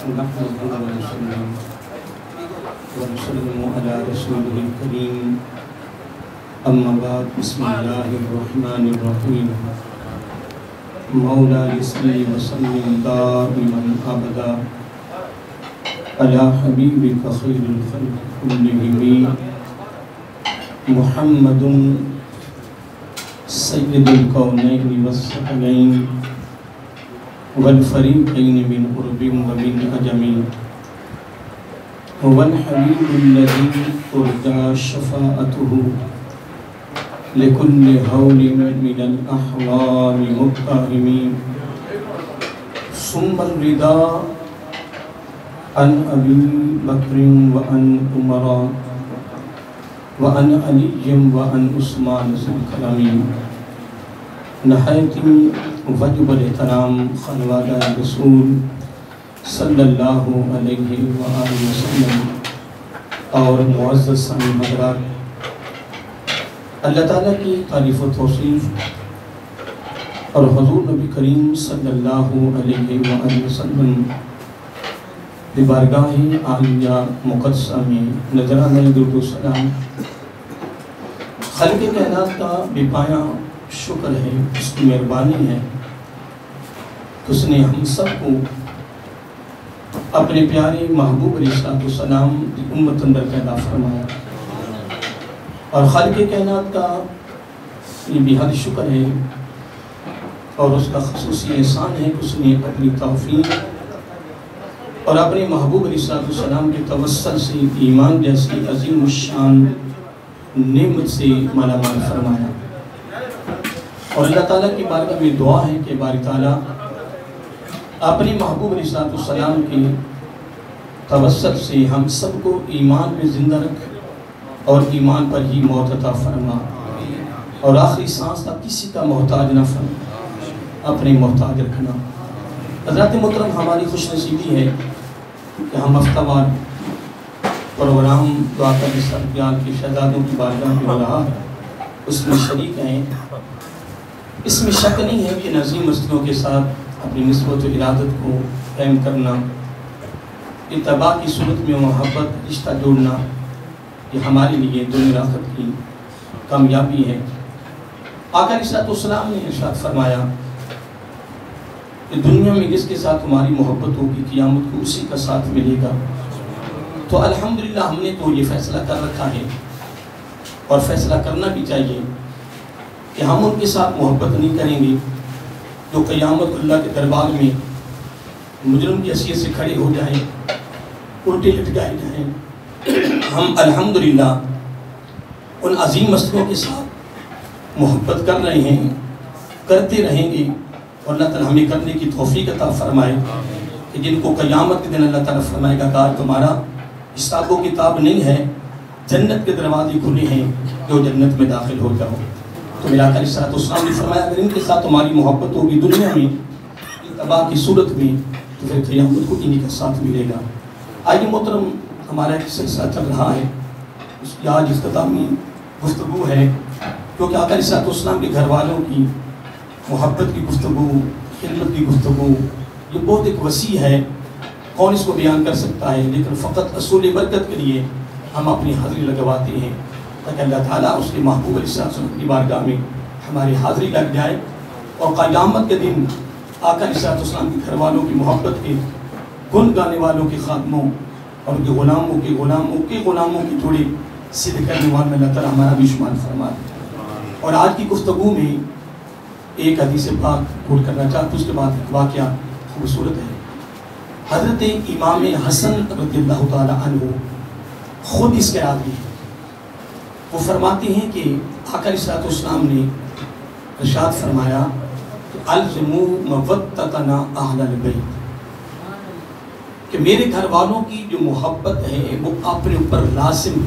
نحمده ونسلم على رسوله الكريم أما بعد بسم الله الرحمن الرحيم مولاي صل وسلم دائما أبدا على حبيبك خير الخلق كلهم محمد سيد الكونين والثقلين والفريقين من قرب ومن عجم هو الحبيب الذي ترجى شفاعته لكل هول من الأحوال مقتحم ثم الرضا عن أبي بكر وعن عمر وعن علي وعن عثمان ذي الكرم نہایت واجب الاحترام خانوادہ رسول صلی اللہ علیہ وآلہ وسلم اور معزز سامع حضرات، اللہ تعالیٰ کی تعریف و توصیف اور حضور نبی کریم صلی اللہ علیہ وآلہ وسلم کی بارگاہ عالیہ مقدسہ میں نذرانہ درود و سلام خالق کائنات کا بے پایہ شکر ہے، اس کی مہربانی ہے کہ اس نے ہم سب کو اپنے پیارے محبوب علیہ السلام کی امت اندر پیدا فرمایا، اور خالق کائنات کا یہ بہت شکر ہے اور اس کا خصوصی احسان ہے کہ اس نے اپنی توفیق اور اپنے محبوب علیہ السلام کے توسل سے ایمان جیسی عظیم الشان نعمت سے مالا مال فرمایا، اور اللہ تعالیٰ کی بارگاہ میں دعا ہے کہ باری تعالیٰ اپنی محبوب علیہ السلام کے توسل سے ہم سب کو ایمان میں زندہ رکھ اور ایمان پر ہی موت عطا فرما، اور آخری سانس تک کسی کا محتاج نہ فرما، اپنے محتاج رکھنا۔ حضرات محترم، ہماری خوش نصیبی ہے کہ ہم ہفتہ وار پروگرام دعا کا بیان کے شہزادوں کی بارگاہ میں ہو رہا ہے، اس میں شریک ہیں۔ اس میں شک نہیں ہے کہ عظیم ہستیوں کے ساتھ اپنی نسبت و ارادت کو قائم کرنا، اتباع کی صورت میں محبت رشتہ جوڑنا، یہ ہمارے لیے دنیا آخرت کی کامیابی ہے۔ آقا علیہ السلام نے ارشاد فرمایا کہ دنیا میں جس کے ساتھ تمہاری محبت ہوگی قیامت کو اسی کا ساتھ ملے گا۔ تو الحمدللہ ہم نے تو یہ فیصلہ کر رکھا ہے اور فیصلہ کرنا بھی چاہیے کہ ہم ان کے ساتھ محبت نہیں کریں گے جو قیامت اللہ کے دربار میں مجرم کی حیثیت سے کھڑے ہو جائیں، الٹے لٹکائے جائیں۔ ہم الحمدللہ ان عظیم ہستیوں کے ساتھ محبت کر رہے ہیں، کرتے رہیں گے، اور اللہ تعالیٰ ہمیں کرنے کی توفیق عطا فرمائے کہ جن کو قیامت کے دن اللہ تعالیٰ فرمائے گا کہ تمہارا حساب و کتاب نہیں ہے، جنت کے دروازے کھلے ہیں، جو جنت میں داخل ہو جاؤ۔ تو میرا آقا علیہ السلام نے فرمایا اگر ان کے ساتھ تمہاری محبت ہوگی دنیا میں اتباع کی صورت میں، تو پھر قیامت کو انہی کا ساتھ ملے گا۔ آئیے محترم، ہمارا ایک سلسلہ چل رہا ہے، اس کی آج اختتامی گفتگو ہے، کیونکہ آقا علیہ السلام کے گھر والوں کی محبت کی گفتگو، خدمت کی گفتگو، یہ بہت ایک وسیع ہے، کون اس کو بیان کر سکتا ہے، لیکن فقط اصول برکت کے لیے ہم اپنی حاضری لگواتے ہیں تاکہ اللہ تعالیٰ اس کے محبوب علیہ السلام کی بارگاہ میں ہماری حاضری لگ جائے، اور قیامت کے دن آقا علیہ السلام کے گھر والوں کی محبت کے گن گانے والوں کے خادموں اور ان کے غلاموں کی جوڑی سدھ کرنے والوں میں اللہ تعالیٰ ہمارا بھی شمار فرما دے۔ اور آج کی گفتگو میں ایک حدیث پاک کوٹ کرنا چاہتا ہوں، اس کے بعد ایک واقعہ خوبصورت ہے۔ حضرت امام حسن رضی اللہ تعالیٰ عنہ خود اس کے راوی ہیں، وہ فرماتے ہیں کہ آقا علیہ السلام نے ارشاد فرمایا کہ الزموا مودتنا اہل البیت، کہ میرے گھر والوں کی جو محبت ہے وہ اپنے اوپر لازم،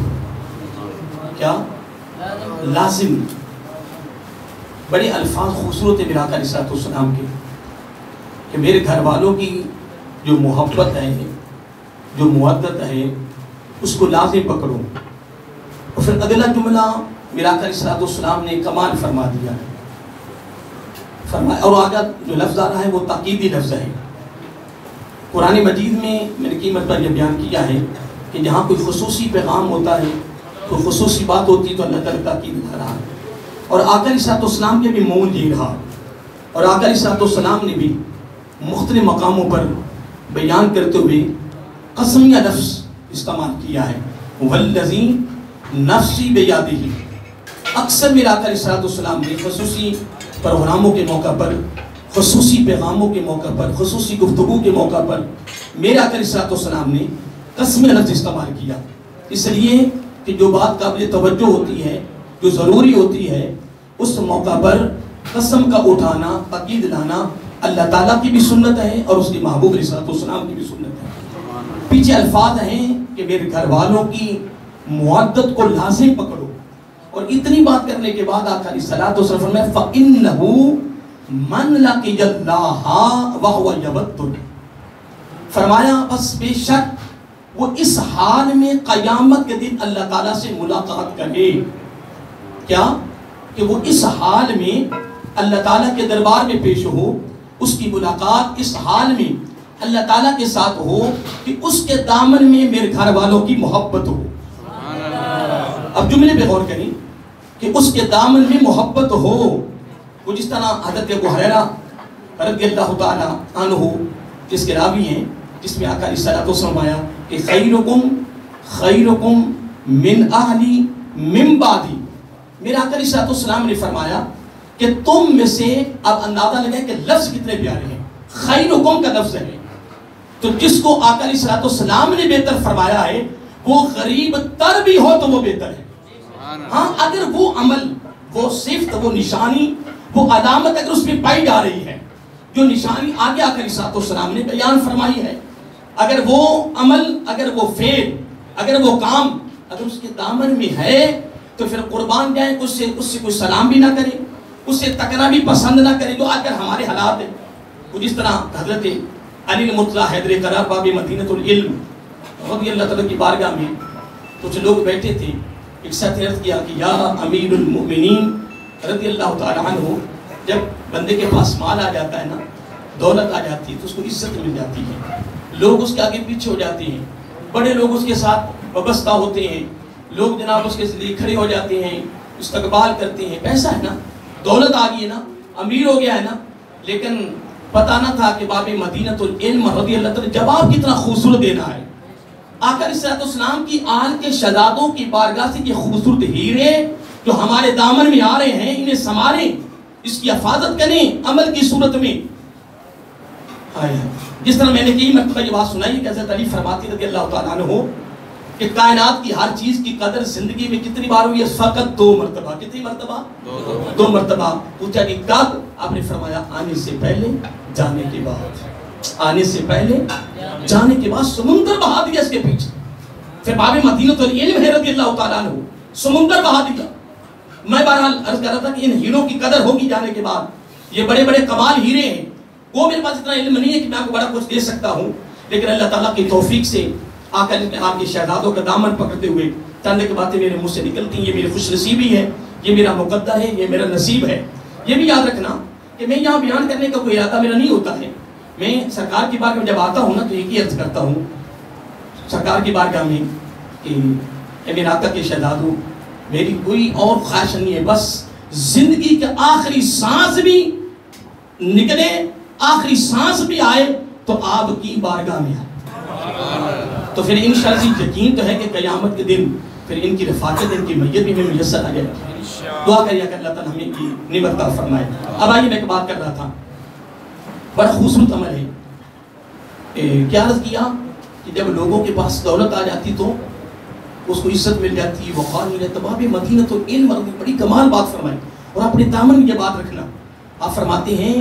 کیا لازم، بڑے الفاظ خوبصورت ہے میرے آقا علیہ السلام کے، کہ میرے گھر والوں کی جو محبت ہے، جو مودت ہے، اس کو لازم پکڑو۔ اور پھر اگلا جملہ میرا آقا علیہ السلام نے کمال فرما دیا ہے، فرمایا، اور آگے جو لفظ آ رہا ہے وہ تاکیدی لفظ ہے قرآن مجید میں نے کئی مرتبہ یہ بیان کیا ہے کہ جہاں کوئی خصوصی پیغام ہوتا ہے، کوئی خصوصی بات ہوتی ہے تو اللہ تعالیٰ تاکید دکھا رہا ہے. اور آقا علیہ الصلوۃ والسلام کے بھی مول یہ رہا، اور آقا علیہ الصلوۃ والسلام نے بھی مختلف مقاموں پر بیان کرتے ہوئے قسمیہ لفظ استعمال کیا ہے. والذی نفسی بیدہ. اکثر میرے آقا علیہ الصلوۃ والسلام نے خصوصی پروگراموں کے موقع پر، خصوصی پیغاموں کے موقع پر، خصوصی گفتگو کے موقع پر میرے آقا علیہ الصلوۃ والسلام نے قسمیہ لفظ استعمال کیا، اس لیے کہ جو بات قابل توجہ ہوتی ہے، جو ضروری ہوتی ہے، اس موقع پر قسم کا اٹھانا، عقید لانا اللہ تعالیٰ کی بھی سنت ہے اور اس کے محبوب علیہ الصلوۃ والسلام کی بھی سنت ہے. پیچھے الفاظ ہیں کہ میرے گھر والوں کی معدت کو لازم پکڑو، اور اتنی بات کرنے کے بعد آقا علیہ الصلوۃ والسلام فرمایا فَإِنَّهُ مَنْ لَقِيَ اللَّهَ وَهُوَ يَوَدُّ. فرمایا بس بے شک وہ اس حال میں قیامت کے دن اللہ تعالیٰ سے ملاقات کرے. کیا؟ کہ وہ اس حال میں اللہ تعالیٰ کے دربار میں پیش ہو، اس کی ملاقات اس حال میں اللہ تعالیٰ کے ساتھ ہو کہ اس کے دامن میں میرے گھر والوں کی محبت ہو. اب جملے پہ غور کریں کہ اس کے دامن میں محبت ہو. وہ جس طرح حضرت ابو ہریرہ رضی اللہ تعالیٰ عنہ جس کے راوی ہیں، جس میں آقا علیہ الصلوۃ والسلام آیا کہ خیرکم من اہلی من بعدی. میرے آقا علیہ الصلوۃ والسلام نے فرمایا کہ تم میں سے، اب اندازہ لگائیں کہ لفظ کتنے پیارے ہیں، خیرکم کا لفظ ہے، تو جس کو آقا علیہ الصلوۃ والسلام نے بہتر فرمایا ہے وہ غریب تر بھی ہو تو وہ بہتر ہے. ہاں اگر وہ عمل، وہ صفت، وہ نشانی، وہ علامت اگر اس میں پائی جا رہی ہے جو نشانی آگے آقا علیہ الصلوۃ والسلام نے بیان فرمائی ہے، اگر وہ عمل، اگر وہ فعل، اگر وہ کام اگر اس کے دامن میں ہے تو پھر قربان جائیں اس سے کوئی سلام بھی نہ کرے، اس سے تکنا بھی پسند نہ کرے. جو اگر ہمارے حالات ہیں، وہ جس طرح حضرت علی المطلع حیدر قرار باب مدینۃ العلم رضی اللہ تعالیٰ کی بارگاہ میں کچھ لوگ بیٹھے تھے، ایک ساتھ عرض کیا کہ یا امیر المؤمنین رضی اللہ تعالیٰ عنہ، جب بندے کے پاس مال آ جاتا ہے نا، دولت آ جاتی ہے تو اس کو عزت مل جاتی ہے، لوگ اس کے آگے پیچھے ہو جاتے ہیں، بڑے لوگ اس کے ساتھ وابستہ ہوتے ہیں، لوگ جناب اس کے لیے کھڑے ہو جاتے ہیں، استقبال کرتے ہیں. پیسہ ہے نا، دولت آ گئی ہے نا، امیر ہو گیا ہے نا، لیکن پتہ نہ تھا کہ باب مدینۃ العلم رضی اللہ تعالیٰ جواب کتنا خوبصورت دینا ہے. آقا علیہ الصلوۃ والسلام کی آل کے شہزادوں کی بارگاہ سے یہ خوبصورت ہیرے جو ہمارے دامن میں آ رہے ہیں، انہیں سنواریں، اس کی حفاظت کریں عمل کی صورت میں. جس طرح میں نے کئی مرتبہ یہ بات سنائی کہ حضرت علی فرماتے رضی اللہ تعالیٰ عنہ کہ کائنات کی ہر چیز کی قدر زندگی میں کتنی بار ہوئی ہے؟ فقط 2 مرتبہ. کتنی مرتبہ؟ 2 مرتبہ. پوچھا کہ کب؟ آپ نے فرمایا آنے سے پہلے، جانے کے بعد. آنے سے پہلے، جانے کے بعد. سمندر بہا دیا اس کے پیچھے. پھر باب مدینۃ العلم ہے رضی اللہ تعالیٰ عنہ، سمندر بہا دیا. میں بہرحال عرض کر رہا تھا کہ ان ہیروں کی قدر ہوگی جانے کے بعد. یہ بڑے بڑے کمال ہیرے ہیں. وہ میرے پاس اتنا علم نہیں ہے کہ میں آپ کو بڑا کچھ دے سکتا ہوں، لیکن اللہ تعالیٰ کی توفیق سے آقا نے آپ کے شہزادوں کا دامن پکڑتے ہوئے چند کی باتیں میرے منہ سے نکلتی ہیں. یہ میری خوش نصیبی ہے، یہ میرا مقدر ہے، یہ میرا نصیب ہے. یہ بھی یاد رکھنا کہ میں یہاں بیان کرنے کا کوئی ارادہ میرا نہیں ہوتا ہے. میں سرکار کی بارگاہ میں جب آتا ہوں نا تو ایک ہی عرض کرتا ہوں سرکار کی بارگاہ میں کہ اے میرے آقا کے شہزادوں، میری کوئی اور خواہش نہیں ہے، بس زندگی کا آخری سانس بھی نکلے، آخری سانس بھی آئے تو آپ کی بارگاہ میں آئے. تو پھر انشاءاللہ یقین تو ہے کہ قیامت کے دن پھر ان کی رفاقت، ان کی میت بھی میں میسر آ جائے. دعا کریے کہ اللہ تعالیٰ ہمیں کی نعمت عطا فرمائے. اب آئیے میں ایک بات کر رہا تھا، بڑا خوبصورت عمل ہے. کیا عرض کیا کہ جب لوگوں کے پاس دولت آ جاتی تو اس کو عزت مل جاتی، وقار مل جاتا. باب مدینۃ العلم بڑی کمال بات فرمائی. اور اپنے دامن میں یہ بات رکھنا، آپ فرماتے ہیں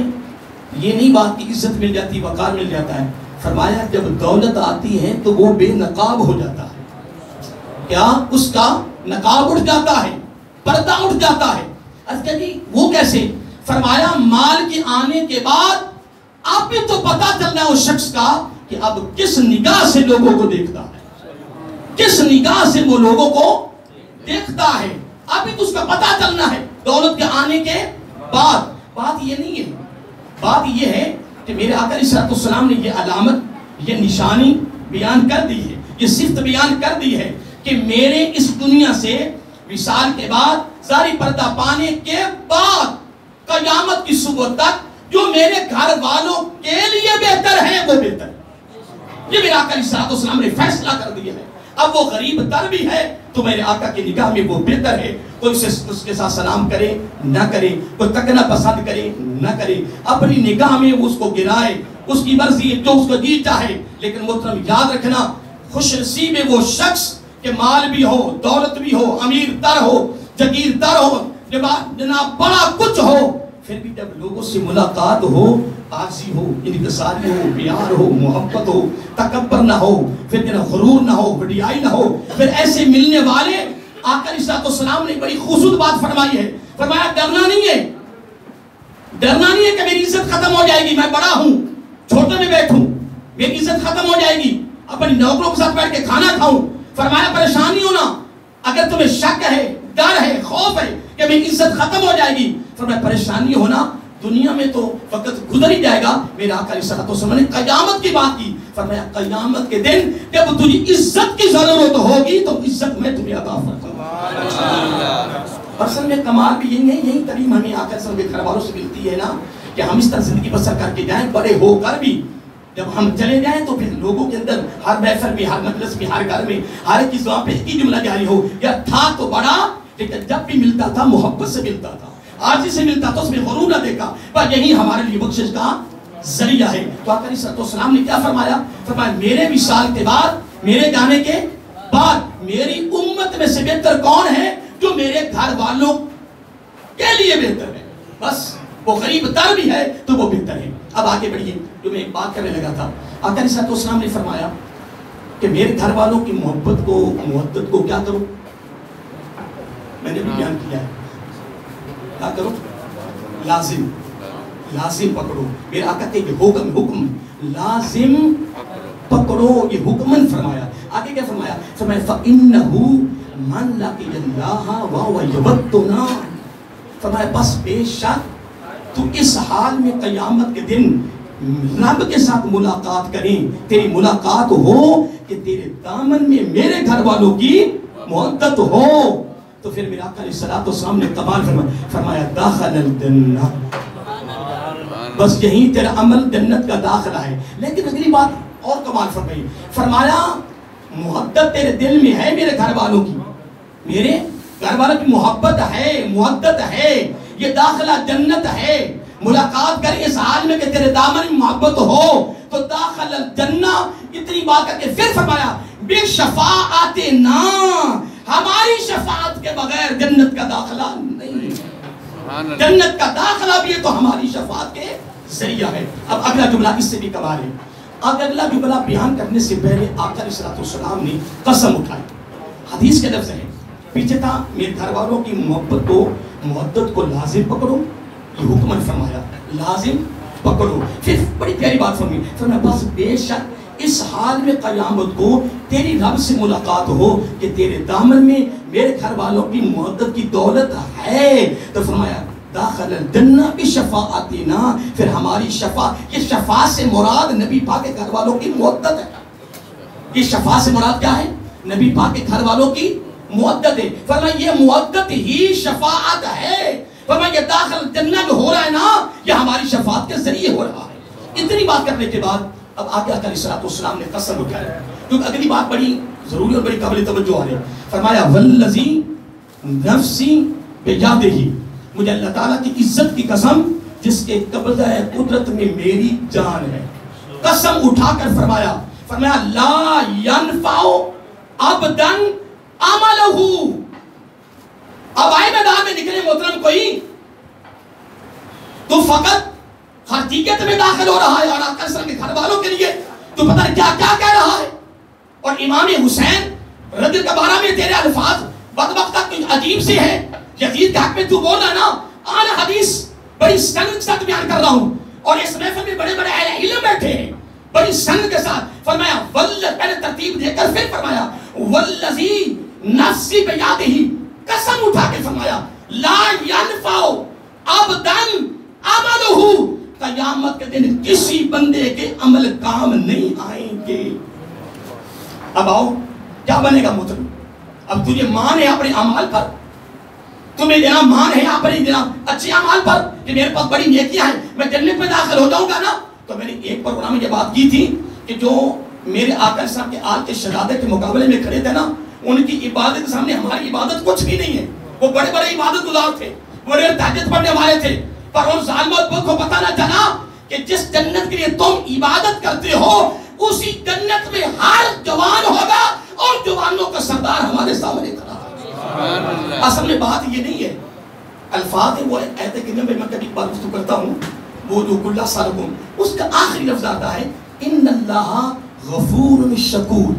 یہ نہیں بات کہ عزت مل جاتی، وقار مل جاتا ہے. فرمایا جب دولت آتی ہے تو وہ بے نقاب ہو جاتا ہے. کیا؟ اس کا نقاب اٹھ جاتا ہے، پردہ اٹھ جاتا ہے. اچھا جی وہ کیسے؟ فرمایا مال کے آنے کے بعد اب بھی تو پتا چلنا ہے اس شخص کا کہ اب کس نگاہ سے لوگوں کو دیکھتا ہے، کس نگاہ سے وہ لوگوں کو دیکھتا ہے. اب بھی تو اس کا پتا چلنا ہے دولت کے آنے کے بعد. بات یہ نہیں ہے، بات یہ ہے کہ میرے آقا علیہ الصلوۃ والسلام نے یہ علامت یہ نشانی بیان کر دی ہے، یہ صفت بیان کر دی ہے کہ میرے اس دنیا سے وصال کے بعد ظاہری پردہ پانے کے بعد قیامت کی صبح تک جو میرے گھر والوں کے لیے بہتر ہے وہ بہتر ہے. یہ میرے آقا علیہ السلام نے فیصلہ کر دیا ہے. اب وہ غریب تر بھی ہے تو میرے آقا کی نگاہ میں وہ بہتر ہے. کوئی اس کے ساتھ سلام کرے نہ کرے، کوئی تکنا پسند کرے نہ کرے، اپنی نگاہ میں اس کو گرائے، اس کی مرضی جو اس کو جی چاہے. لیکن محترم یاد رکھنا، خوش نصیب ہے وہ شخص کہ مال بھی ہو، دولت بھی ہو، امیر تر ہو، جگیر تر ہو، جناب بڑا کچھ ہو، پھر بھی جب لوگوں سے ملاقات ہو، عاجزی ہو، انکساری ہو، پیار ہو، محبت ہو، تکبر نہ ہو، پھر جناب غرور نہ ہو، بڑیائی نہ ہو، پھر ایسے ملنے والے. آقا علیہ السلام نے بڑی خوبصورت بات فرمائی ہے. فرمایا ڈرنا نہیں ہے، ڈرنا نہیں ہے کہ میری عزت ختم ہو جائے گی، میں بڑا ہوں، چھوٹے میں بیٹھوں، میری عزت ختم ہو جائے گی، اپنی نوکروں کے ساتھ بیٹھ کے کھانا کھاؤں. فرمایا پریشانی ہونا، اگر تمہیں شک ہے، ڈر ہے، خوف ہے کہ میری عزت ختم ہو جائے گی، فرمایا پریشانی ہونا، دنیا میں تو وقت گزر ہی جائے گا. میرے آقا علیہ السلام نے قیامت کی بات کی. فرمایا قیامت کے دن جب تجھے عزت کی ضرورت ہوگی تو عزت میں تمہیں عطا فرماؤں. اصل میں کمال بھی یہی ہے، یہی تعلیم ہمیں آقا صلی اللہ علیہ وسلم کے گھر والوں سے ملتی ہے نا، کہ ہم اس طرح زندگی بسر کر کے جائیں، بڑے ہو کر بھی جب ہم چلے جائیں تو پھر لوگوں کے اندر ہر محفل میں، ہر مجلس میں، ہر گھر میں ہر ایک کی زبان پہ ایک ہی جملہ جاری ہو، یا تھا تو بڑا لیکن جب بھی ملتا تھا محبت سے ملتا تھا، عاجزی سے ملتا تھا، اس میں غرور نہ دیکھا. پر یہی ہمارے لیے بخشش کا ذریعہ ہے. تو آقا علیہ السلام نے کیا فرمایا؟ فرمایا میرے وصال کے بعد، میرے جانے کے بعد میری امت میں سے بہتر کون ہے؟ جو میرے گھر والوں کے لیے بہتر ہے. بس وہ غریب تر بھی ہے تو وہ بہتر ہے. اب آگے بڑھیے، جو میں ایک بات کرنے لگا تھا. آقا علیہ السلام نے فرمایا کہ میرے گھر والوں کی محبت کو، محبت کو کیا کرو؟ میں نے بھی بیان کیا ہے، کیا کرو؟ لازم، لازم پکڑو. میرے آقا کے حکم لازم پکڑو، یہ حکمن فرمایا. آگے کیا فرمایا؟ فرمایا فَإِنَّهُ مَنْ لَقِيَ اللَّهَ وَهُوَ يَوَدُّنَا. فرمایا بس بے شک تو اس حال میں قیامت کے دن رب کے ساتھ ملاقات کریں، تیری ملاقات ہو کہ تیرے دامن میں میرے گھر والوں کی محبت ہو. تو پھر میرے آقا علیہ السلام نے کمال فرمایا داخل الجنہ، بس یہی تیرا عمل جنت کا داخلہ ہے. لیکن اگلی بات اور کمال فرمائی، فرمایا محبت تیرے دل میں ہے میرے گھر والوں کی، میرے گھر والوں کی محبت ہے، محبت ہے، یہ داخلہ جنت ہے. ملاقات کر اس حال میں کہ تیرے دامن میں محبت ہو تو داخل الجنہ. اتنی بات کر کے پھر فرمایا بے شفاعتنا، ہماری شفاعت کے بغیر جنت کا داخلہ نہیں. جنت کا داخلہ بھی ہے تو ہماری شفاعت کے ذریعہ ہے. اب اگلا جملہ اس سے بھی کمال ہے. اب اگلا جملہ بیان کرنے سے پہلے آقا علیہ السلام نے قسم اٹھائی. حدیث کے لفظ ہے، پیچھے تھا میرے گھر والوں کی محبت کو، محبت کو لازم پکڑو، یہ حکم فرمایا لازم پکڑو. پھر بڑی پیاری بات فرمائی، فرمایا بس بے شک اس حال میں قیامت کو تیری رب سے ملاقات ہو کہ تیرے دامن میں میرے گھر والوں کی محبت کی دولت ہے. تو فرمایا داخل الجنہ بشفاعتنا، پھر ہماری شفاعت. یہ شفاعت سے مراد نبی پاک کے گھر والوں کی محبت ہے. یہ شفاعت سے مراد کیا ہے؟ نبی پاک کے گھر والوں کی محبت ہے. فرمایا یہ محبت ہی شفاعت ہے. فرمایا یہ داخل جنہ جو ہو رہا ہے نا، یہ ہماری شفاعت کے ذریعے ہو رہا ہے. اتنی بات کرنے کے بعد اب آگے آقا علیہ السلام نے قسم اٹھایا، کیونکہ اگلی بات بڑی ضروری اور بڑی قابل توجہ آ رہی ہے. فرمایا والذی نفسی بیدہ، مجھے اللہ تعالیٰ کی عزت کی قسم جس کے قبضہ قدرت میں میری جان ہے. قسم اٹھا کر فرمایا لا ینفع عبدا عملہ. اب آئے میدان میں نکلے محترم کوئی تو فقط حقیقت میں داخل ہو رہا ہے اور آقا صلی اللہ علیہ وسلم کے گھر والوں کے لیے تو پتہ نہیں کیا کیا کہہ رہا ہے. اور امام حسین رضی اللہ بارہ میں تیرے الفاظ بدبختہ کچھ عجیب سے ہے. یزید کے حق میں تو بول رہا نا، آنا حدیث بڑی سند کے ساتھ بیان کر رہا ہوں، اور اس محفل میں بڑے بڑے اہل علم بیٹھے ہیں بڑی سند کے ساتھ. فرمایا پہلے ترتیب دے کر پھر فرمایا والذی نفسی بیدہ، قسم اٹھا کے فرمایا لا ینفع عبدا عملہ، قیامت کے دن کسی بندے کے عمل کام نہیں آئیں کے. اب آؤ کیا بنے گا محترم؟ اب تجھے مان ہے اپنے اعمال پر, تمہیں دینا مان ہے اپنے دینا اچھے اعمال پر کہ میرے پاس بڑی نیکیاں ہیں, میں جنت میں داخل ہو جاؤں گا نا. تو میں نے ایک پروگرام میں یہ بات کی تھی کہ جو میرے آقا صاحب کے آل کے شہادت کے مقابلے میں کھڑے تھے نا, ان کی عبادت کے سامنے ہماری عبادت کچھ بھی نہیں ہے. وہ بڑے بڑے عبادت گزار تھے, بڑے تہجد پڑھنے والے تھے, پر ان ظالموں کو پتہ نہ چلا کہ جس جنت کے لیے تم عبادت کرتے ہو اسی جنت میں ہر جوان ہوگا اور جوانوں کا سردار ہمارے سامنے کھڑا ہے. اصل میں بات یہ نہیں ہے, الفاظ وہ ایت کریمہ میں کبھی بات گفتگو کرتا ہوں, وہ جو کل سالکم اس کا آخری لفظ آتا ہے ان اللہ غفور شکور.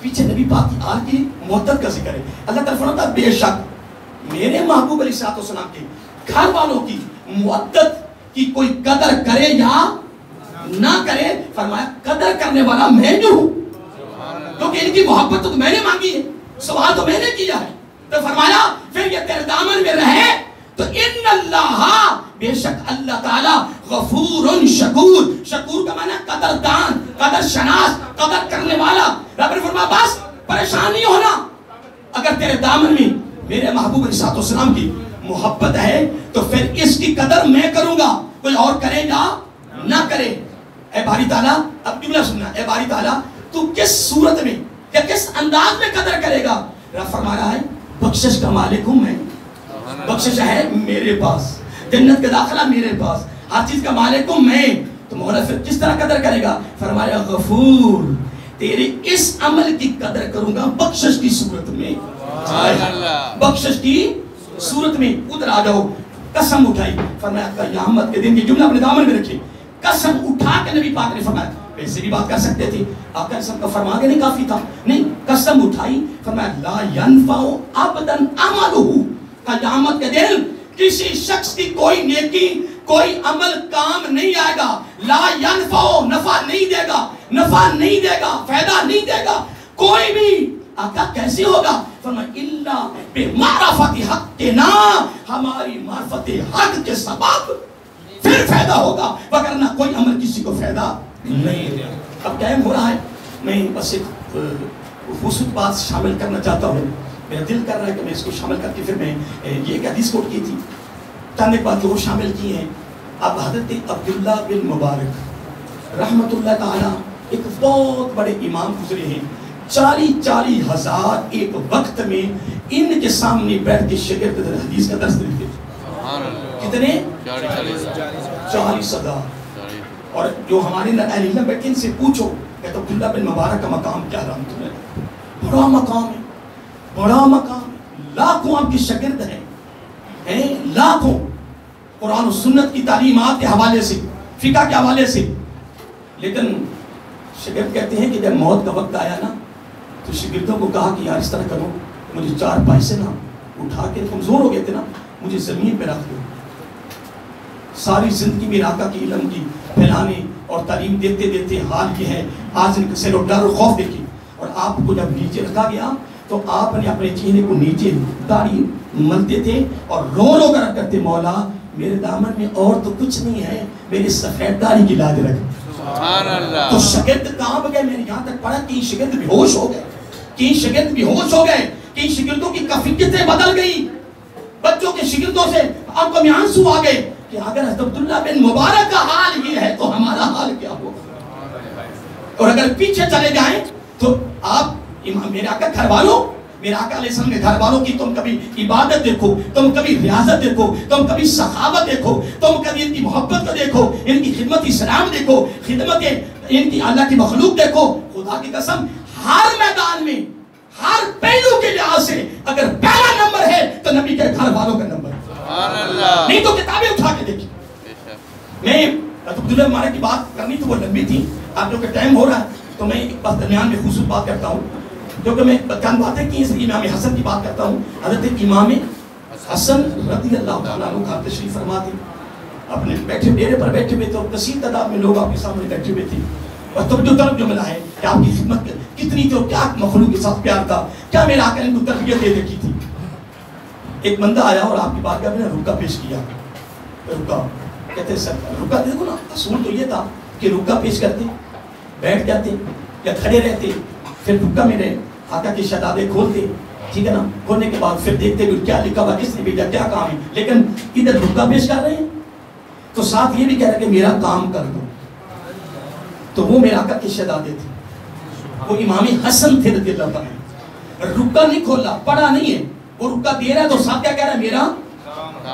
پیچھے نبی پاک کی آل کی محبت کا ذکر ہے. اللہ تعالیٰ فرماتا ہے بے شک میرے محبوب علیہ الصلوۃ والسلام کے گھر والوں کی محبت کی کوئی قدر کرے یا نہ کرے, فرمایا قدر کرنے والا میں جو ہوں, کیونکہ ان کی محبت تو میں نے مانگی ہے, سوال تو میں نے کیا ہے. تو فرمایا پھر یہ تیرے دامن میں رہے تو ان اللہ بے شک اللہ تعالیٰ غفور شکور. شکور کا معنی قدردان, قدر شناس, قدر کرنے والا. رب نے فرمایا بس پریشان نہیں ہونا, اگر تیرے دامن میں میرے محبوب علیہ الصلوۃ والسلام کی محبت ہے تو پھر اس کی قدر میں کروں گا, کوئی اور کرے یا نہ کرے. اے باری تعالیٰ, اب جملہ سننا, اے باری تعالیٰ تو کس صورت میں یا کس انداز میں قدر کرے گا؟ رب فرما رہا ہے بخشش کا مالک ہوں میں, بخشش ہے میرے پاس, جنت کا داخلہ میرے پاس, ہر چیز کا مالک ہوں میں. تو مولا پھر کس طرح قدر کرے گا؟ فرمایا غفور, تیرے اس عمل کی قدر کروں گا بخشش کی صورت میں. بخشش کی صورت میں. ادھر آ جاؤ, قسم اٹھائی, فرمایا قیامت کے دن, یہ جملہ اپنے دامن میں رکھے, قسم اٹھا کے نبی پاک نے فرمایا, ویسے بھی بات کر سکتے تھے, آقا سب کا فرما کے نہیں کافی تھا, نہیں قسم اٹھائی, فرمایا لا ينفع ابدا عملہ, قیامت کے دن کسی شخص کی کوئی نیکی کوئی عمل کام نہیں آئے گا. لا ينفع, نفع نہیں دے گا, نفع نہیں دے گا, فائدہ نہیں دے گا کوئی بھی. آقا کیسے ہوگا؟ فرمایا الا بمعرفت حقنا, ہماری معرفت حق کے سبب پھر فائدہ ہوگا, وگرنہ کوئی عمل کسی کو فائدہ نہیں دے. اب ٹائم ہو رہا ہے, میں بس ایک خصوص بات شامل کرنا چاہتا ہوں, میرا دل کر رہا ہے کہ میں اس کو شامل کر کے پھر میں یہ ایک حدیث کوٹ کی تھی, چند ایک بات جو شامل کی ہیں. اب حضرت عبداللہ بن مبارک رحمت اللہ تعالیٰ ایک بہت بڑے امام گزرے ہیں, 40,000 ایک وقت میں ان کے سامنے بیٹھ کے شاگرد حدیث کا درس دیتے. کتنے؟ 40,000. اور جو ہمارے اہل علم بیٹھے ان سے پوچھو کہ عبداللہ بن مبارک کا مقام کیا رہا تمہیں؟ بڑا مقام ہے, بڑا مقام ہے, لاکھوں آپ کی شاگرد ہیں, لاکھوں, قرآن و سنت کی تعلیمات کے حوالے سے, فقہ کے حوالے سے. لیکن شاگرد کہتے ہیں کہ جب موت کا وقت آیا نا تو شاگردوں کو کہا کہ یار اس طرح کرو, مجھے 4 پیسے نا اٹھا کے, کمزور ہو گئے تھے نا, مجھے زمین پہ رکھ دو. ساری زندگی میں آقا کی علم کی پھیلانے اور تعلیم دیتے دیتے حال یہ ہے, آج ان سے ڈر اور خوف دیکھی. اور آپ کو جب نیچے رکھا گیا تو آپ نے اپنے چہرے کو نیچے داڑھی ملتے تھے اور رو رو کر کرتے, مولا میرے دامن میں اور تو کچھ نہیں ہے, میری سفید داڑھی کی لاج رکھ. تو شاگرد کہاں گئے؟ میں نے یہاں تک پڑھا کہ شاگرد بے ہوش ہو گئے, کہ شاگرد بے ہوش ہو گئے, کہ شاگردوں کی کیفیتیں بدل گئی. بچوں کے شاگردوں سے آپ کو آنسو آ گئے کہ اگر حضرت عبداللہ بن مبارک کا حال یہ ہے تو ہمارا حال کیا ہوگا. اور اگر پیچھے چلے جائیں تو آپ میرے آقا گھر والوں, میرے آقا علیہ السلام کے گھر والوں کی تم کبھی عبادت دیکھو, تم کبھی ریاضت دیکھو, تم کبھی سخاوت دیکھو, تم کبھی ان کی محبت کو دیکھو, ان کی خدمت اسلام دیکھو, خدمت ان کی اللہ کی مخلوق دیکھو. خدا کی قسم ہر میدان میں ہر پہلو کے لحاظ سے اگر پہلا نمبر ہے تو نبی کے گھر والوں کا نمبر, نہیں تو کتابیں اٹھا کے دیکھی. میں عبداللہ مبارک کی بات کرنی تو وہ لمبی تھی, آپ لوگ کا ٹائم ہو رہا ہے تو میں ایک بس درمیان میں خصوص بات کرتا ہوں, کیونکہ میں چند باتیں کی ہیں. امام حسن کی بات کرتا ہوں. حضرت امام حسن رضی اللہ تعالیٰ عنہ کا تشریف فرما تھے, اپنے بیٹھے ڈیرے پر بیٹھے ہوئے تھے, اور کثیر تعداد میں لوگ آپ کے سامنے بیٹھے ہوئے تھے. اور توجہ طرف جو ملا ہے کہ آپ کی خدمت کتنی تھی اور کیا مخلوق کے ساتھ پیار تھا, کیا میرے آقا نے ان کو تربیت دے رکھی تھی. ایک بندہ آیا اور آپ کی بارگاہ میں رکا پیش کیا. رکا کہتے سر رکا دیکھو نا, اصول تو یہ تھا کہ رکا پیش کرتے, بیٹھ جاتے, یا کھڑے رہتے، پھر رکا میں رہے، آقا کے شہزادے کھولتے، ٹھیک ہے نا، کھولنے کے بعد پھر دیکھتے بھی کیا لکھا ہوا، کس نے بھیجا، کیا کام ہے، لیکن ادھر رکا پیش کر رہے ہیں تو ساتھ یہ بھی کہہ رہے کہ میرا کام کر دو. تو وہ میرے آقا کے شہزادے تھے، وہ امام حسن تھے رضی اللہ تعالیٰ. رکا نہیں کھولا، پڑھا نہیں ہے، وہ رکا دے رہا ہے تو ساتھ کیا کہہ رہا ہے میرا.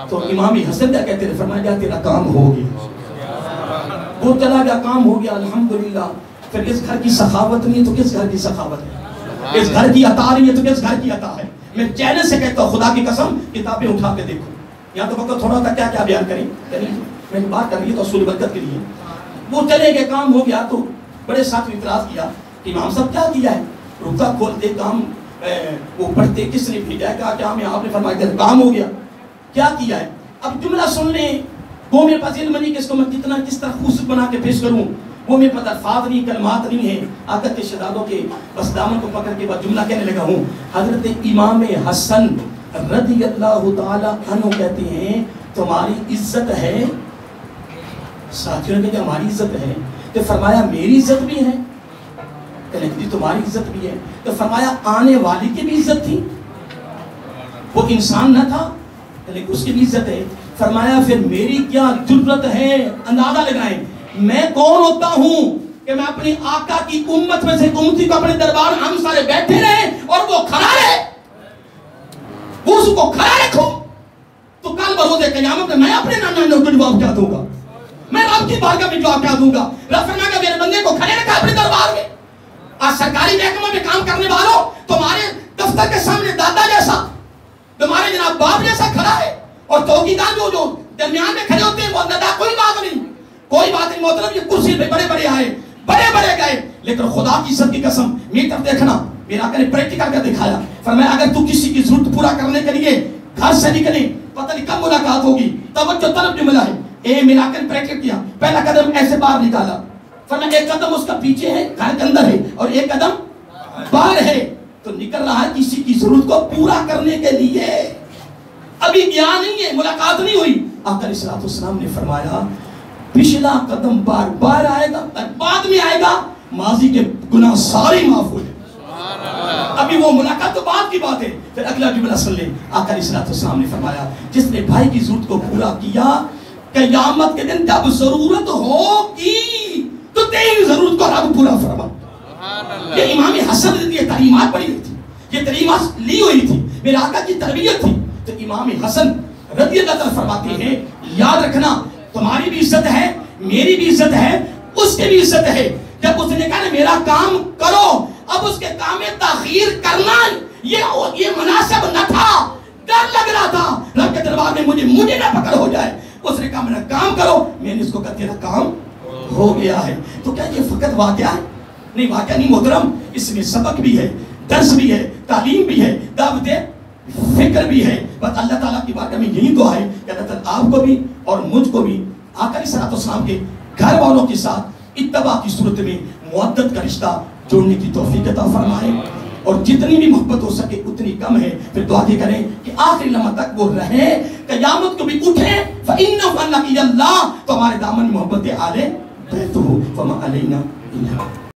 تو امام حسن کیا کہتے ہیں، فرمایا جا تیرا کام ہو گیا، وہ چلا گیا، کام ہو گیا الحمدللہ. پھر اس گھر کی سخاوت نہیں ہے تو کس گھر کی سخاوت ہے، اس گھر کی عطا نہیں ہے تو کس گھر کی عطا ہے. میں چینل سے کہتا ہوں خدا کی قسم کتابیں اٹھا کے دیکھو، یہاں تو وقت تھوڑا تھا کیا کیا بیان کریں، میں بات کر رہی ہے تو اصول برکت کے لیے. وہ چلے گئے، کام ہو گیا. تو بڑے ساتھ اعتراض کیا کہ امام صاحب کیا کیا ہے، رکا کھولتے کام وہ پڑھتے، کس نے بھیجا ہے، کہا کیا میں، آپ نے فرمایا کام ہو گیا، کیا کیا ہے. اب جملہ سن لیں، وہ میرے پاس علم نہیں کہ اس کو میں کتنا کس طرح خوبصورت بنا کے پیش کروں، وہ میرے پاس الفاظ نہیں، کلمات نہیں ہے. آقا کے شہزادوں کے بس دامن کو پکڑ کے بعد جملہ کہنے لگا ہوں. حضرت امام حسن رضی اللہ تعالی عنہ کہتے ہیں تمہاری عزت ہے. ساتھیوں نے کہا ہماری عزت ہے. تو فرمایا میری عزت بھی ہے. کہنے کہ تمہاری عزت بھی ہے. تو فرمایا آنے والی کی بھی عزت تھی، وہ انسان نہ تھا لیکن اس کی بھی عزت ہے. فرمایا پھر میری کیا جرت ہے، اندازہ لگائیں میں کون ہوتا ہوں کہ میں اپنی آقا کی امت میں سے امتی کو اپنے دربار ہم سارے بیٹھے رہے اور وہ کھڑا رہے، وہ اس کو کھڑا رکھوں. تو کل بروز قیامت میں اپنے نانا کو جواب کیا دوں گا، میں رب کی بارگاہ میں جواب کیا دوں گا. رب فرمائے گا میرے بندے کو کھڑے رکھا اپنے دربار میں. آج سرکاری محکمہ میں کام کرنے والوں تمہارے دفتر کے سامنے دادا جیسا، تمہارے جناب باپ جیسا کھڑا ہے، اور چوکیدار جو درمیان میں کھڑے ہوتے ہیں وہ اندر کوئی بات نہیں، کوئی بات نہیں. محترم یہ کرسی پہ بڑے بڑے آئے، بڑے بڑے گئے، لیکن خدا کی عزت کی قسم میری طرف دیکھنا، میرا آقا نے پریکٹیکل کر دکھایا. فرمایا اگر تو کسی کی ضرورت پورا کرنے کے لیے گھر سے نکلے، پتہ نہیں کب ملاقات ہوگی، توجہ طلب جملہ ہے. میرا آقا نے پریکٹیکل کیا، پہلا قدم ایسے باہر نکالا، فرمایا ایک قدم اس کا پیچھے ہے، گھر کے اندر ہے، اور ایک قدم باہر ہے. تو نکل رہا ہے کسی کی ضرورت کو پورا کرنے کے لیے. ابھی گیا نہیں ہے، ملاقات نہیں ہوئی. آقا علیہ الصلوۃ والسلام نے فرمایا پچھلا قدم بار بار آئے گا، بعد میں آئے گا، ماضی کے گناہ سارے معاف ہو جائیں. ابھی وہ ملاقات تو بعد کی بات ہے. پھر اگلا جملہ سن لیں. آقا علیہ الصلوۃ والسلام نے فرمایا جس نے بھائی کی ضرورت کو پورا کیا، قیامت کے دن جب ضرورت ہوگی تو تیری ضرورت کو رب پورا فرما. یہ امام حسن نے یہ تعلیمات پڑھی ہوئی تھی، یہ تعلیمات لی ہوئی تھی، میرے آقا کی تربیت تھی. تو امام حسن رضی اللہ تعالیٰ فرماتے ہیں یاد رکھنا تمہاری بھی عزت ہے، میری بھی عزت ہے، اس کی بھی عزت ہے. جب اس نے کہا نا میرا کام کرو، اب اس کے کام میں تاخیر کرنا یہ مناسب نہ تھا. ڈر لگ رہا تھا رب کے دربار میں مجھے نہ پکڑ ہو جائے. اس نے کہا میرا کام کرو، میں نے اس کو کہا تیرا کام ہو گیا ہے. تو کیا یہ فقط واقعہ ہے؟ نہیں، واقعہ نہیں محترم، اس میں سبق بھی ہے، درس بھی ہے، تعلیم بھی ہے، دعوت فکر بھی ہے. بس اللہ تعالیٰ کی بارگاہ میں یہی دعا ہے کہ اللہ تعالیٰ آپ کو بھی اور مجھ کو بھی آقا علیہ الصلوۃ والسلام کے گھر والوں کے ساتھ اتباع کی صورت میں مودت کا رشتہ جوڑنے کی توفیق عطا فرمائے، اور جتنی بھی محبت ہو سکے اتنی کم ہے. پھر دعا یہ کریں کہ آخری لمحہ تک وہ رہیں، قیامت کو بھی اٹھیں. فَإِنَّهُ أَنَّ اللَّهَ تو ہمارے دامن محبت آلے بیتُهُ فَمَا عَلَيْنَا إِلَّا